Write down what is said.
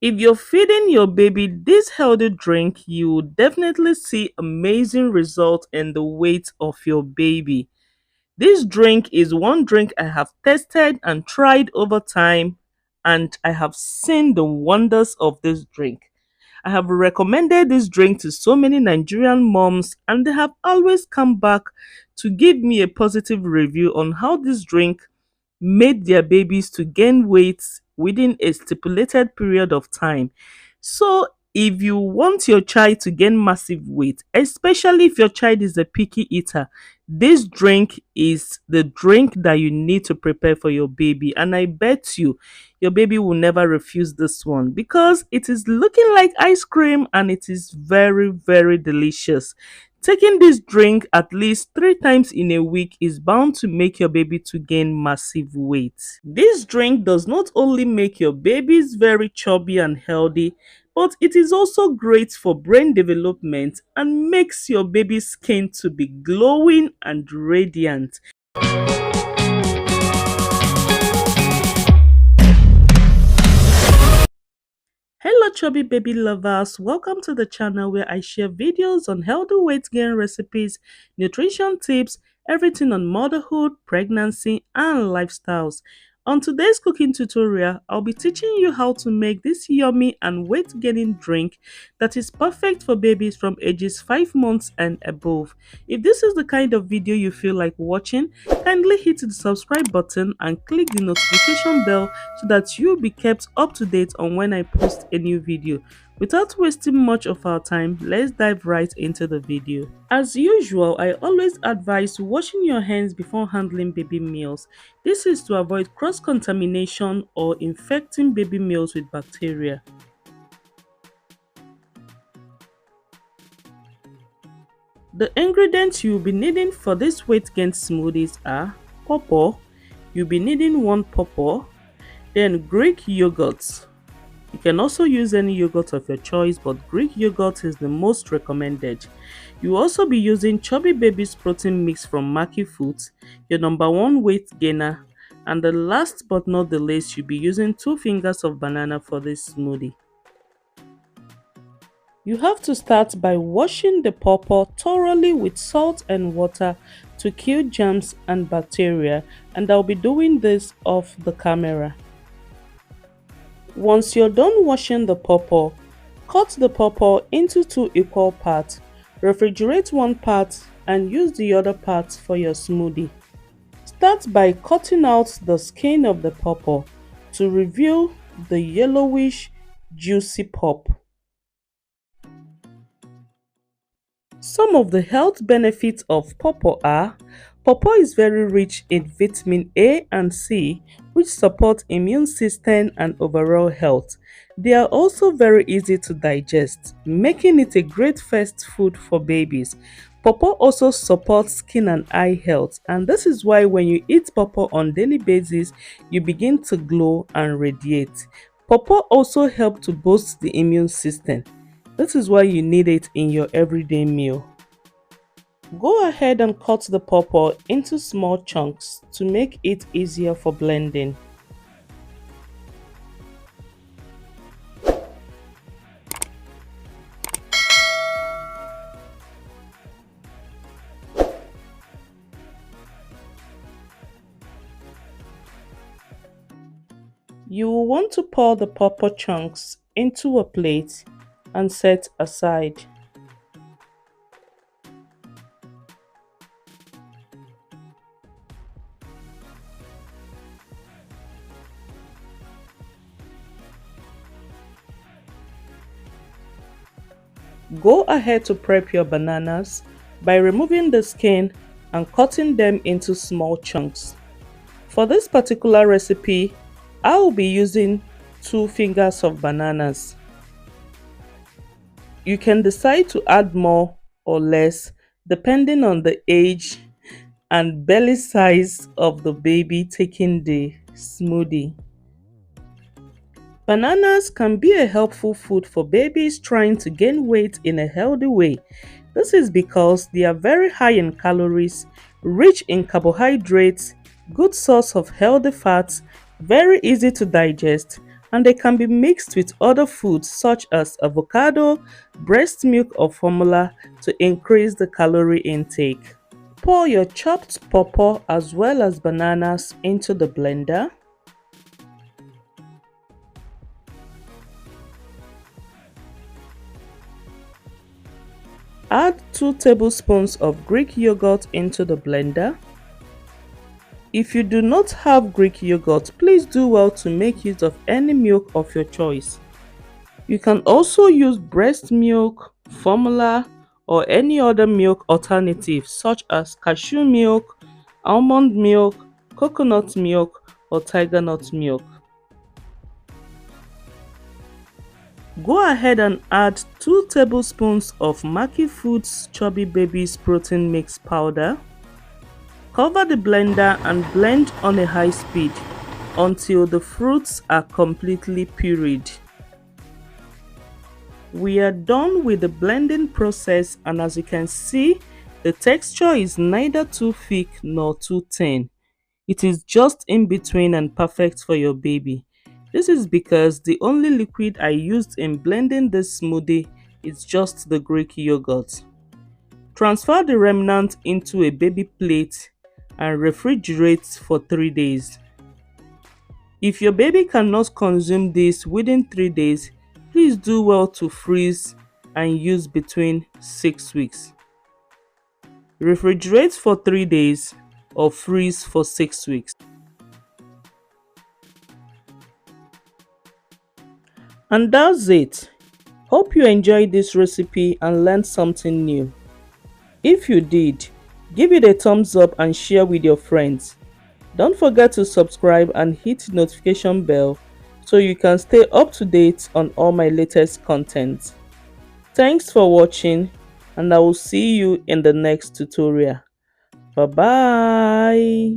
If you're feeding your baby this healthy drink, you will definitely see amazing results in the weight of your baby. This drink is one drink I have tested and tried over time, and I have seen the wonders of this drink. I have recommended this drink to so many Nigerian moms, and they have always come back to give me a positive review on how this drink made their babies to gain weight within a stipulated period of time. So, if you want your child to gain massive weight, especially if your child is a picky eater, this drink is the drink that you need to prepare for your baby. And I bet you your baby will never refuse this one because it is looking like ice cream and it is very, very delicious. Taking this drink at least 3 times in a week is bound to make your baby to gain massive weight. This drink does not only make your babies very chubby and healthy, but it is also great for brain development and makes your baby's skin to be glowing and radiant. Hello chubby baby lovers, welcome to the channel where I share videos on healthy weight gain recipes, nutrition tips, everything on motherhood, pregnancy and lifestyles. On today's cooking tutorial, I'll be teaching you how to make this yummy and weight gaining drink that is perfect for babies from ages 5 months and above. If this is the kind of video you feel like watching, kindly hit the subscribe button and click the notification bell so that you'll be kept up to date on when I post a new video. Without wasting much of our time, let's dive right into the video. As usual, I always advise washing your hands before handling baby meals. This is to avoid cross-contamination or infecting baby meals with bacteria. The ingredients you'll be needing for this weight gain smoothies are pawpaw. You'll be needing 1 pawpaw, then Greek yogurt. You can also use any yogurt of your choice, but Greek yogurt is the most recommended. You will also be using Chubby Baby's protein mix from Maki Foods, your #1 weight gainer, and the last but not the least, you'll be using 2 fingers of banana for this smoothie. You have to start by washing the pawpaw thoroughly with salt and water to kill germs and bacteria, and I'll be doing this off the camera. Once you're done washing the pawpaw, cut the pawpaw into 2 equal parts, refrigerate 1 part and use the other part for your smoothie. Start by cutting out the skin of the pawpaw to reveal the yellowish, juicy pulp. Some of the health benefits of pawpaw are: pawpaw is very rich in vitamin A and C, which support immune system and overall health. They are also very easy to digest, making it a great first food for babies. Pawpaw also supports skin and eye health, and this is why when you eat pawpaw on daily basis, you begin to glow and radiate. Pawpaw also helps to boost the immune system. This is why you need it in your everyday meal. Go ahead and cut the pawpaw into small chunks to make it easier for blending. You will want to pour the pawpaw chunks into a plate and set aside. Go ahead to prep your bananas by removing the skin and cutting them into small chunks. For this particular recipe, I will be using 2 fingers of bananas. You can decide to add more or less depending on the age and belly size of the baby taking the smoothie. Bananas can be a helpful food for babies trying to gain weight in a healthy way. This is because they are very high in calories, rich in carbohydrates, good source of healthy fats, very easy to digest, and they can be mixed with other foods such as avocado, breast milk, or formula to increase the calorie intake. Pour your chopped pawpaw as well as bananas into the blender. Add 2 tablespoons of Greek yogurt into the blender. If you do not have Greek yogurt, please do well to make use of any milk of your choice. You can also use breast milk, formula, or any other milk alternative such as cashew milk, almond milk, coconut milk, or tiger nut milk. Go ahead and add 2 tablespoons of Maki Foods Chubby Babies protein mix powder. Cover the blender and blend on a high speed until the fruits are completely pureed. We are done with the blending process, and as you can see, the texture is neither too thick nor too thin. It is just in between and perfect for your baby. This is because the only liquid I used in blending this smoothie is just the Greek yogurt. Transfer the remnant into a baby plate and refrigerate for 3 days. If your baby cannot consume this within 3 days, please do well to freeze and use between 6 weeks. Refrigerate for 3 days or freeze for 6 weeks. And that's it. Hope you enjoyed this recipe and learned something new. If you did, give it a thumbs up and share with your friends. Don't forget to subscribe and hit the notification bell so you can stay up to date on all my latest content. Thanks for watching, and I will see you in the next tutorial. Bye bye.